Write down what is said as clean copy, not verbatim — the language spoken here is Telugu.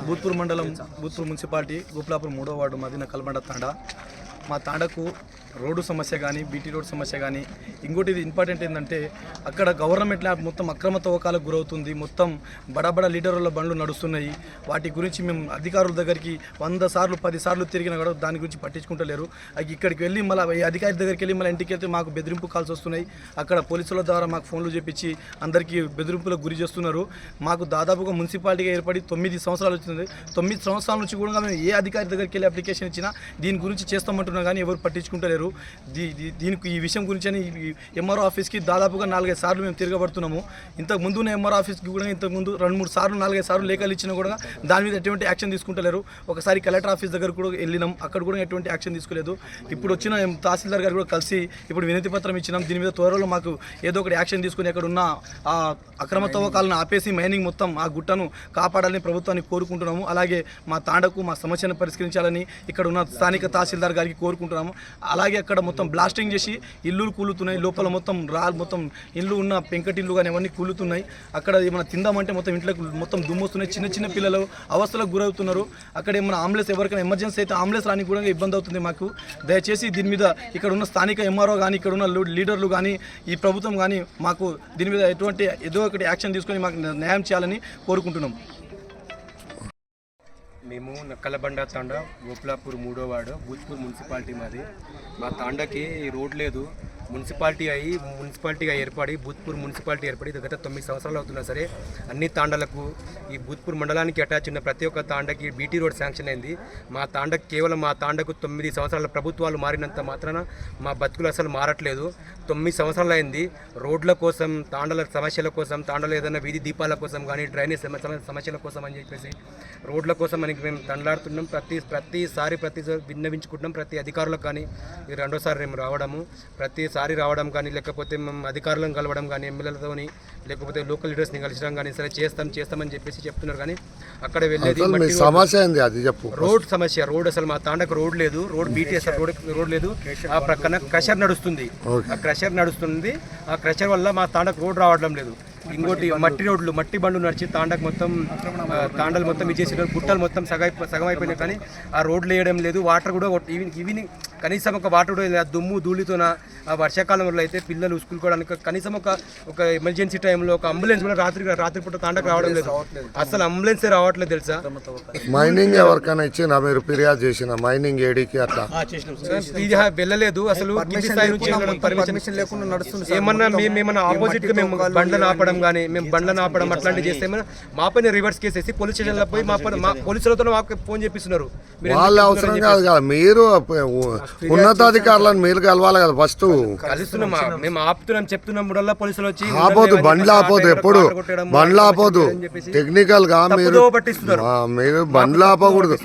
భూత్పూర్ మండలం భూత్పూర్ మున్సిపాలిటీ గోపులాపూర్ 3వ వార్డు మదిన కల్బండ తాండా. మా తాండకు రోడ్డు సమస్య కానీ బీటీ రోడ్ సమస్య కానీ ఇంకోటి ఇంపార్టెంట్ ఏంటంటే అక్కడ గవర్నమెంట్ ల్యాబ్ మొత్తం అక్రమ తవ్వకాలకు గురవుతుంది. మొత్తం బడా లీడర్ల బండ్లు నడుస్తున్నాయి. వాటి గురించి మేము అధికారుల దగ్గరికి 100 సార్లు 10 సార్లు తిరిగినా కూడా దాని గురించి పట్టించుకుంటలేరు. ఇక్కడికి వెళ్ళి మళ్ళీ అధికారి దగ్గరికి వెళ్ళి మళ్ళీ ఇంటికి వెళ్తే మాకు బెదిరింపు కాల్స్ వస్తున్నాయి. అక్కడ పోలీసుల ద్వారా మాకు ఫోన్లు చేపించి అందరికీ బెదిరింపులకు గురి చేస్తున్నారు. మాకు దాదాపుగా మున్సిపాలిటీగా ఏర్పడి 9 సంవత్సరాలు వచ్చింది. 9 సంవత్సరాల నుంచి కూడా మేము ఏ అధికారి దగ్గరికి వెళ్ళి అప్లికేషన్ ఇచ్చినా దీని గురించి చేస్తామంటున్నా కానీ ఎవరు పట్టించుకుంటలేరు. దీనికి ఈ విషయం గురించి అని ఎంఆర్ఓ ఆఫీస్కి దాదాపుగా 4-5 సార్లు మేము తిరగబడుతున్నాము. ఇంతకు ముందున్న ఎంఆర్ఓ ఆఫీస్కి కూడా ఇంతకుముందు 2-3 సార్లు 4-5 సార్లు లేఖలు ఇచ్చినా కూడా దాని మీద ఎటువంటి యాక్షన్ తీసుకుంటలేరు. ఒకసారి కలెక్టర్ ఆఫీస్ దగ్గర కూడా వెళ్ళినాం, అక్కడ కూడా ఎటువంటి యాక్షన్ తీసుకోలేదు. ఇప్పుడు వచ్చిన తహసీల్దార్ గారు కూడా కలిసి ఇప్పుడు వినతి పత్రం ఇచ్చినాం. దీని మీద త్వరలో మాకు ఏదో ఒకటి యాక్షన్ తీసుకుని అక్కడ ఉన్న ఆ అక్రమ తవ్వకాలను ఆపేసి మైనింగ్ మొత్తం ఆ గుట్టను కాపాడాలని ప్రభుత్వాన్ని కోరుకుంటున్నాము. అలాగే మా తాండకు మా సమస్యను పరిష్కరించాలని ఇక్కడ ఉన్న స్థానిక తహసీల్దార్ గారికి కోరుకుంటున్నాము. అలాగే అక్కడ మొత్తం బ్లాస్టింగ్ చేసి ఇల్లులు కూలుతున్నాయి. లోపల మొత్తం మొత్తం ఇల్లు ఉన్న పెంకటిల్లు కానీ అవన్నీ కూలుతున్నాయి. అక్కడ ఏమైనా తిందామంటే మొత్తం ఇంట్లోకి మొత్తం దుమ్మొస్తున్నాయి. చిన్న పిల్లలు అవస్థలకు గురవుతున్నారు. అక్కడ ఏమైనా అంబులెన్స్ ఎవరికైనా ఎమర్జెన్సీ అయితే అంబులెన్స్ రానికి కూడా ఇబ్బంది అవుతుంది మాకు. దయచేసి దీని మీద ఇక్కడ ఉన్న స్థానిక ఎంఆర్ఓ కానీ ఇక్కడ ఉన్న లీడర్లు కానీ ఈ ప్రభుత్వం కానీ మాకు దీని మీద ఏదో ఒకటి యాక్షన్ తీసుకొని మాకు న్యాయం చేయాలని కోరుకుంటున్నాం. మేము నక్కలబండ తాండా గోపులాపూర్ 3వ వార్డు భూత్పూర్ మున్సిపాలిటీ మాది. మా తాండాకి రోడ్ లేదు. మున్సిపాలిటీగా ఏర్పడి భూత్పూర్ మున్సిపాలిటీ ఏర్పడి గత 9 సంవత్సరాలు అవుతున్నా సరే అన్ని తాండాలకు ఈ భూత్పూర్ మండలానికి అటాచ్ ఉన్న ప్రతి ఒక్క తాండకి బీటీ రోడ్ శాంక్షన్ అయింది. కేవలం మా తాండకు 9 సంవత్సరాల ప్రభుత్వాలు మారినంత మాత్రాన మా బతుకులు అసలు మారట్లేదు. 9 సంవత్సరాలు అయింది. రోడ్ల కోసం, తాండాల సమస్యల కోసం, తాండాలో ఏదైనా వీధి దీపాల కోసం కానీ డ్రైనేజ్ సమస్యల కోసం అని చెప్పేసి రోడ్ల కోసం మనకి మేము తండ్లాడుతున్నాం. ప్రతిసారి విన్నవించుకుంటున్నాం. ప్రతి అధికారులకు కానీ ఇది 2వసారి మేము ప్రతిసారి రావడం కానీ లేకపోతే మేము అధికారులను కలవడం కానీ ఎమ్మెల్యేలతోని లేకపోతే లోకల్ లీడర్స్ని కలిసడం కానీ సరే చేస్తామని చెప్పేసి చెప్తున్నారు. కానీ అక్కడ వెళ్ళేది రోడ్ సమస్య. రోడ్ అసలు మా తాండకు రోడ్ లేదు. రోడ్ బీటీఎస్ రోడ్ లేదు. ఆ ప్రక్కన క్రషర్ నడుస్తుంది. ఆ క్రషర్ వల్ల మా తాండకు రోడ్ రావడం లేదు. ఇంకోటి మట్టి బండ్లు నడిచి తాండకు మొత్తం తాండలు మొత్తం ఇచ్చేసి గుట్టలు మొత్తం సగం అయిపోయినాయి. కానీ ఆ రోడ్లు వేయడం లేదు. వాటర్ కూడా ఇవి కనీసం ఒక వాటర్ కూడా లేదు. దుమ్ము ధూళితోన ఆ వర్షాకాలంలో అయితే పిల్లలు స్కూల్ కూడా కనీసం ఒక ఎమర్జెన్సీ టైంలో ఒక అంబులెన్స్ కూడా రాత్రిపూట తాండకు రావడం లేదు. అసలు అంబులెన్సే రావట్లేదు తెలుసా. మైనింగ్ ఎవరికైనా ఇచ్చినా మీరు ఫిర్యాదు చేసిన మైనింగ్ ఏడీకి అట్లా ఇది వెళ్ళలేదు. అసలు కింది స్థాయి నుంచి పర్మిషన్ లేకుండా నడుస్తుంది. ఏమన్నా ఆపోజిట్ గా మేము బండ్లను ఆపడం కానీ మేము బండ్లను ఆపడం అట్లాంటివి చేస్తే మా పైన రివర్స్ కేసేసి పోలీస్ స్టేషన్లో పోయి మా పోలీసులతో మాకు ఫోన్ చేపిస్తున్నారు. వాళ్ళ అవసరం కాదు కదా, మీరు ఉన్నతాధికారులను మీరు కలవాలి కదా. ఫస్ట్ కలుస్తున్నాం, మేము ఆపుతున్నాం, చెప్తున్నాం. పోలీసులు వచ్చి ఆపోదు, బండ్లు ఆపోదు, ఎప్పుడు బండ్లు ఆపోదు. టెక్నికల్ గా మీరు బండ్లు ఆపకూడదు.